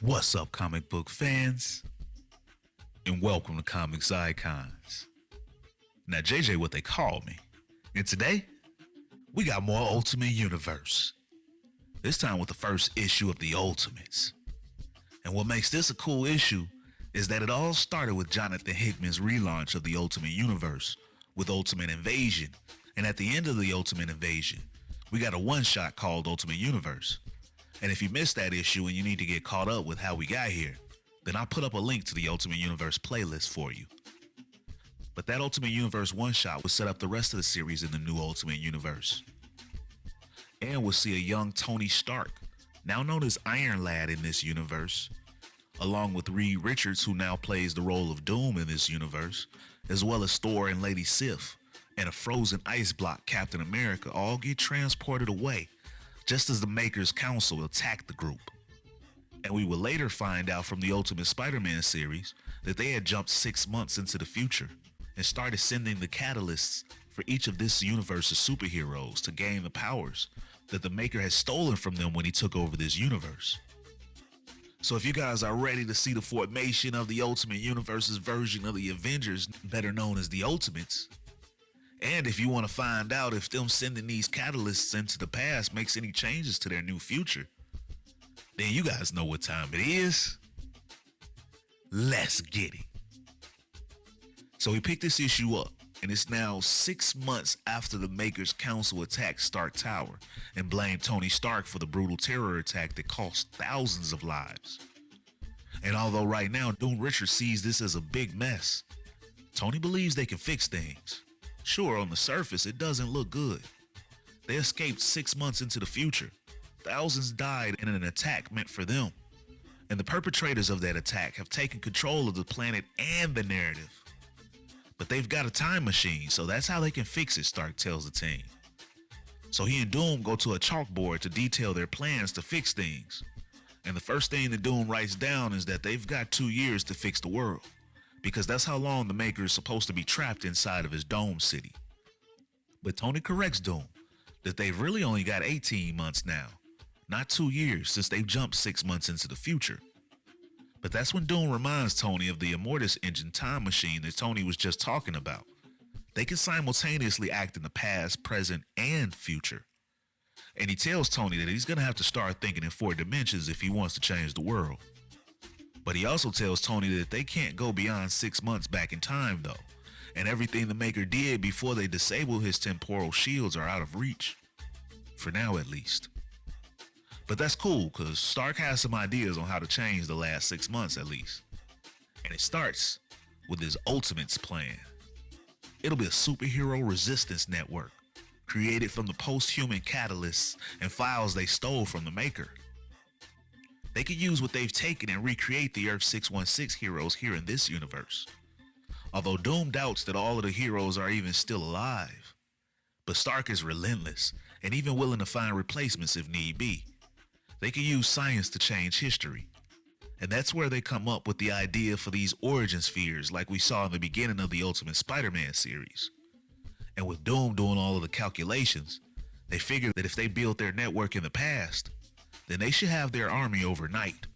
What's up, comic book fans? And welcome to Comics Icons. Now, JJ, what they call me. And today, we got more Ultimate Universe. This time with the first issue of the Ultimates. And what makes this a cool issue is that it all started with Jonathan Hickman's relaunch of the Ultimate Universe with Ultimate Invasion. And at the end of the Ultimate Invasion, we got a one-shot called Ultimate Universe. And if you missed that issue and you need to get caught up with how we got here, then I'll put up a link to the Ultimate Universe playlist for you. But that Ultimate Universe one-shot will set up the rest of the series in the new Ultimate Universe. And we'll see a young Tony Stark, now known as Iron Lad in this universe, along with Reed Richards, who now plays the role of Doom in this universe, as well as Thor and Lady Sif, and a frozen ice block Captain America all get transported away, just as the Makers Council attacked the group. And we would later find out from the Ultimate Spider-Man series that they had jumped 6 months into the future and started sending the catalysts for each of this universe's superheroes to gain the powers that the Maker had stolen from them when he took over this universe. So if you guys are ready to see the formation of the Ultimate Universe's version of the Avengers, better known as the Ultimates, and if you want to find out if them sending these catalysts into the past makes any changes to their new future, then you guys know what time it is. Let's get it. So we picked this issue up, and it's now 6 months after the Makers Council attacked Stark Tower and blamed Tony Stark for the brutal terror attack that cost thousands of lives. And although right now Doom Richards sees this as a big mess, Tony believes they can fix things. Sure, on the surface, it doesn't look good. They escaped 6 months into the future. Thousands died in an attack meant for them. And the perpetrators of that attack have taken control of the planet and the narrative. But they've got a time machine, so that's how they can fix it, Stark tells the team. So he and Doom go to a chalkboard to detail their plans to fix things. And the first thing that Doom writes down is that they've got 2 years to fix the world, because that's how long the Maker is supposed to be trapped inside of his dome city. But Tony corrects Doom that they've really only got 18 months now, not 2 years, since they've jumped 6 months into the future. But that's when Doom reminds Tony of the Immortus engine time machine that Tony was just talking about. They can simultaneously act in the past, present, and future. And he tells Tony that he's going to have to start thinking in 4 dimensions if he wants to change the world. But he also tells Tony that they can't go beyond 6 months back in time though, and everything the Maker did before they disabled his temporal shields are out of reach. For now at least. But that's cool, because Stark has some ideas on how to change the last 6 months at least. And it starts with his Ultimates plan. It'll be a superhero resistance network, created from the post-human catalysts and files they stole from the Maker. They can use what they've taken and recreate the Earth 616 heroes here in this universe. Although Doom doubts that all of the heroes are even still alive. But Stark is relentless and even willing to find replacements if need be. They can use science to change history. And that's where they come up with the idea for these origin spheres like we saw in the beginning of the Ultimate Spider-Man series. And with Doom doing all of the calculations, they figure that if they built their network in the past, then they should have their army overnight.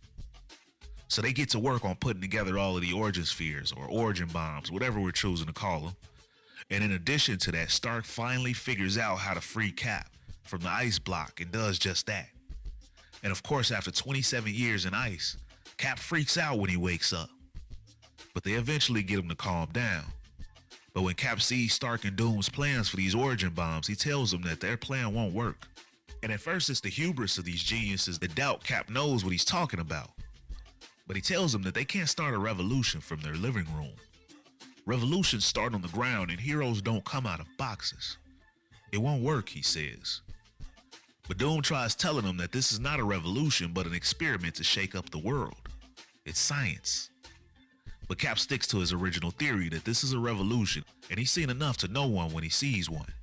So they get to work on putting together all of the origin spheres or origin bombs, whatever we're choosing to call them. And in addition to that, Stark finally figures out how to free Cap from the ice block and does just that. And of course, after 27 years in ice, Cap freaks out when he wakes up. But they eventually get him to calm down. But when Cap sees Stark and Doom's plans for these origin bombs, he tells them that their plan won't work. And at first it's the hubris of these geniuses that doubt Cap knows what he's talking about. But he tells them that they can't start a revolution from their living room. Revolutions start on the ground and heroes don't come out of boxes. It won't work, he says. But Doom tries telling him that this is not a revolution but an experiment to shake up the world. It's science. But Cap sticks to his original theory that this is a revolution and he's seen enough to know one when he sees one.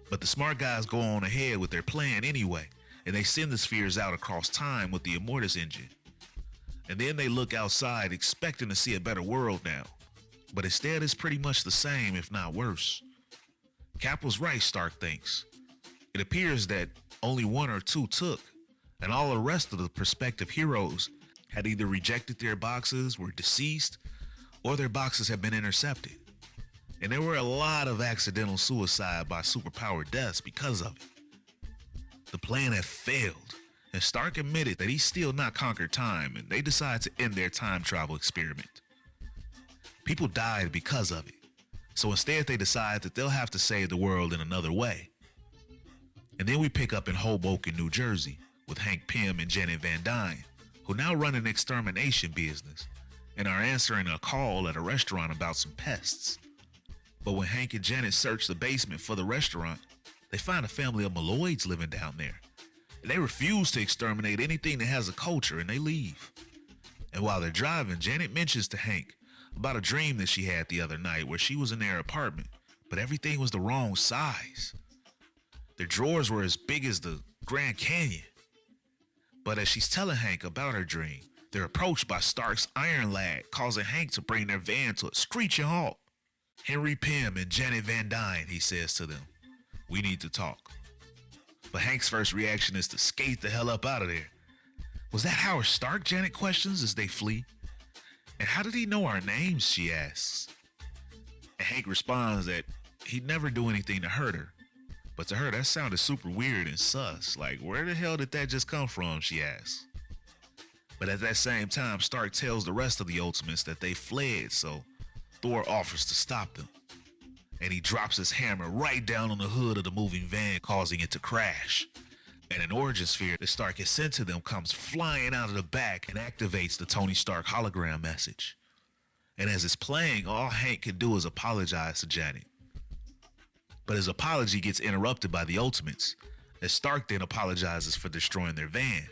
But the smart guys go on ahead with their plan anyway, and they send the spheres out across time with the Immortus engine. And then they look outside expecting to see a better world now. But instead it's pretty much the same, if not worse. Cap was right, Stark thinks. It appears that only 1 or 2 took, and all the rest of the prospective heroes had either rejected their boxes, were deceased, or their boxes had been intercepted. And there were a lot of accidental suicide by superpowered deaths because of it. The plan had failed, and Stark admitted that he's still not conquered time, and they decided to end their time travel experiment. People died because of it, so instead they decide that they'll have to save the world in another way. And then we pick up in Hoboken, New Jersey, with Hank Pym and Janet Van Dyne, who now run an extermination business and are answering a call at a restaurant about some pests. But when Hank and Janet search the basement for the restaurant, they find a family of Malloids living down there. And they refuse to exterminate anything that has a culture, and they leave. And while they're driving, Janet mentions to Hank about a dream that she had the other night where she was in their apartment, but everything was the wrong size. Their drawers were as big as the Grand Canyon. But as she's telling Hank about her dream, they're approached by Stark's Iron Lad, causing Hank to bring their van to a screeching halt. Henry Pym and Janet Van Dyne, he says to them, "We need to talk." But Hank's first reaction is to skate the hell up out of there. "Was that Howard Stark?" Janet questions as they flee. "And how did he know our names?" she asks. And Hank responds that he'd never do anything to hurt her. But to her, that sounded super weird and sus. Like, where the hell did that just come from, she asks. But at that same time, Stark tells the rest of the Ultimates that they fled, so Thor offers to stop them. And he drops his hammer right down on the hood of the moving van, causing it to crash. And an origin sphere that Stark has sent to them comes flying out of the back and activates the Tony Stark hologram message. And as it's playing, all Hank can do is apologize to Janet. But his apology gets interrupted by the Ultimates, as Stark then apologizes for destroying their van.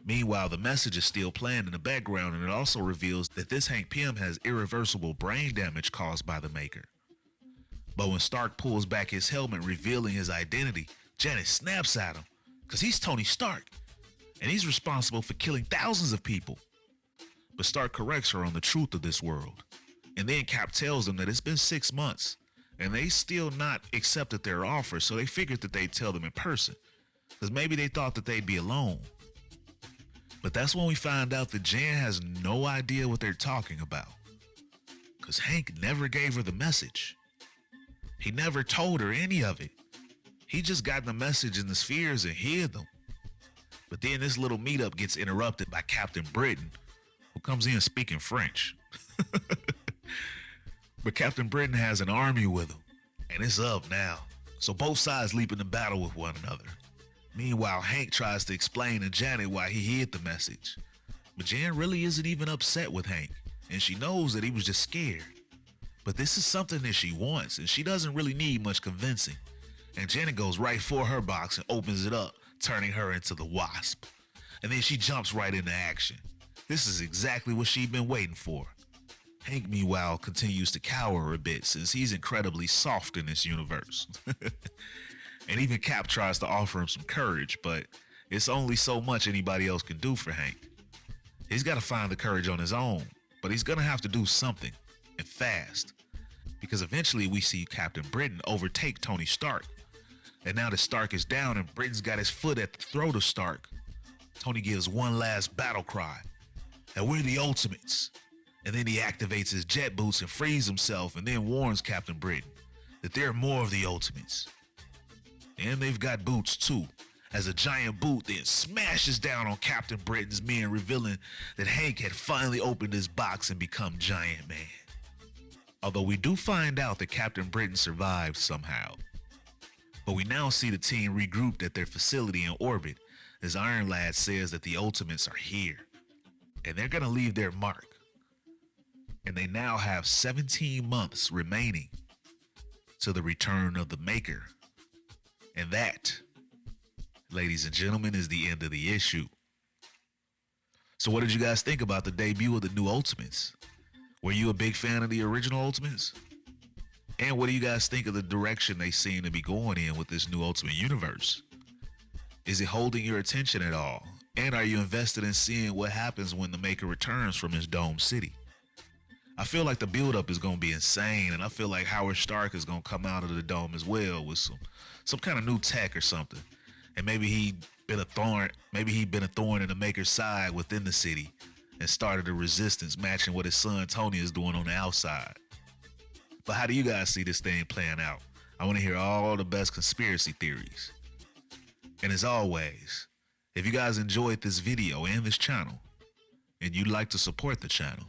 Meanwhile, the message is still playing in the background, and it also reveals that this Hank Pym has irreversible brain damage caused by the Maker. But when Stark pulls back his helmet, revealing his identity, Janet snaps at him, because he's Tony Stark, and he's responsible for killing thousands of people. But Stark corrects her on the truth of this world, and then Cap tells them that it's been 6 months, and they still not accepted their offer, so they figured that they'd tell them in person, because maybe they thought that they'd be alone. But that's when we find out that Jan has no idea what they're talking about, because Hank never gave her the message. He never told her any of it. He just got the message in the spheres and hid them. But then this little meetup gets interrupted by Captain Britain, who comes in speaking French. But Captain Britain has an army with him, and it's up now. So both sides leap into battle with one another. Meanwhile, Hank tries to explain to Janet why he hid the message. But Jan really isn't even upset with Hank, and she knows that he was just scared. But this is something that she wants, and she doesn't really need much convincing. And Janet goes right for her box and opens it up, turning her into the Wasp. And then she jumps right into action. This is exactly what she'd been waiting for. Hank, meanwhile, continues to cower a bit since he's incredibly soft in this universe. And even Cap tries to offer him some courage, but it's only so much anybody else can do for Hank. He's got to find the courage on his own, but he's going to have to do something, and fast. Because eventually we see Captain Britain overtake Tony Stark. And now that Stark is down and Britain's got his foot at the throat of Stark, Tony gives one last battle cry. And we're the Ultimates. And then he activates his jet boots and frees himself, and then warns Captain Britain that there are more of the Ultimates. And they've got boots too, as a giant boot then smashes down on Captain Britain's men, revealing that Hank had finally opened his box and become Giant Man. Although we do find out that Captain Britain survived somehow. But we now see the team regrouped at their facility in orbit, as Iron Lad says that the Ultimates are here, and they're gonna leave their mark. And they now have 17 months remaining to the return of the Maker. And that, ladies and gentlemen, is the end of the issue. So what did you guys think about the debut of the new Ultimates? Were you a big fan of the original Ultimates? And what do you guys think of the direction they seem to be going in with this new Ultimate Universe? Is it holding your attention at all? And are you invested in seeing what happens when the Maker returns from his dome city? I feel like the build-up is going to be insane, and I feel like Howard Stark is going to come out of the dome as well with some kind of new tech or something. And maybe he'd been a thorn in the Maker's side within the city, and started a resistance matching what his son Tony is doing on the outside. But how do you guys see this thing playing out? I want to hear all the best conspiracy theories. And as always, if you guys enjoyed this video and this channel, and you'd like to support the channel,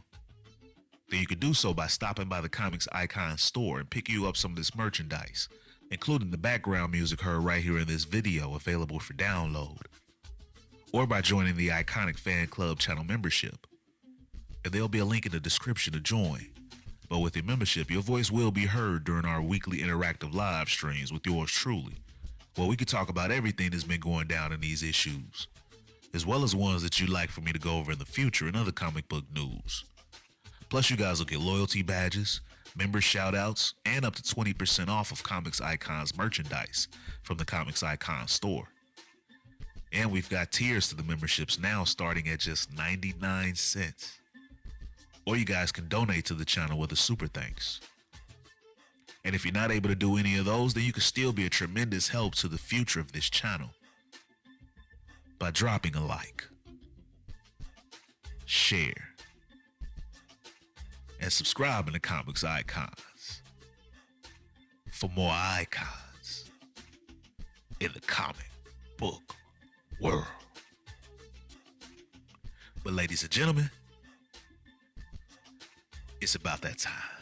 then you can do so by stopping by the Comics Icon store and picking you up some of this merchandise, including the background music heard right here in this video available for download, or by joining the Iconic Fan Club channel membership. And there'll be a link in the description to join. But with your membership, your voice will be heard during our weekly interactive live streams with yours truly, where we could talk about everything that's been going down in these issues, as well as ones that you'd like for me to go over in the future and other comic book news. Plus, you guys will get loyalty badges, member shoutouts, and up to 20% off of Comics Icon's merchandise from the Comics Icon store. And we've got tiers to the memberships now starting at just 99 cents. Or you guys can donate to the channel with a super thanks. And if you're not able to do any of those, then you can still be a tremendous help to the future of this channel by dropping a like, share, and subscribing to Comics Icons for more icons in the comic book world. But ladies and gentlemen, it's about that time.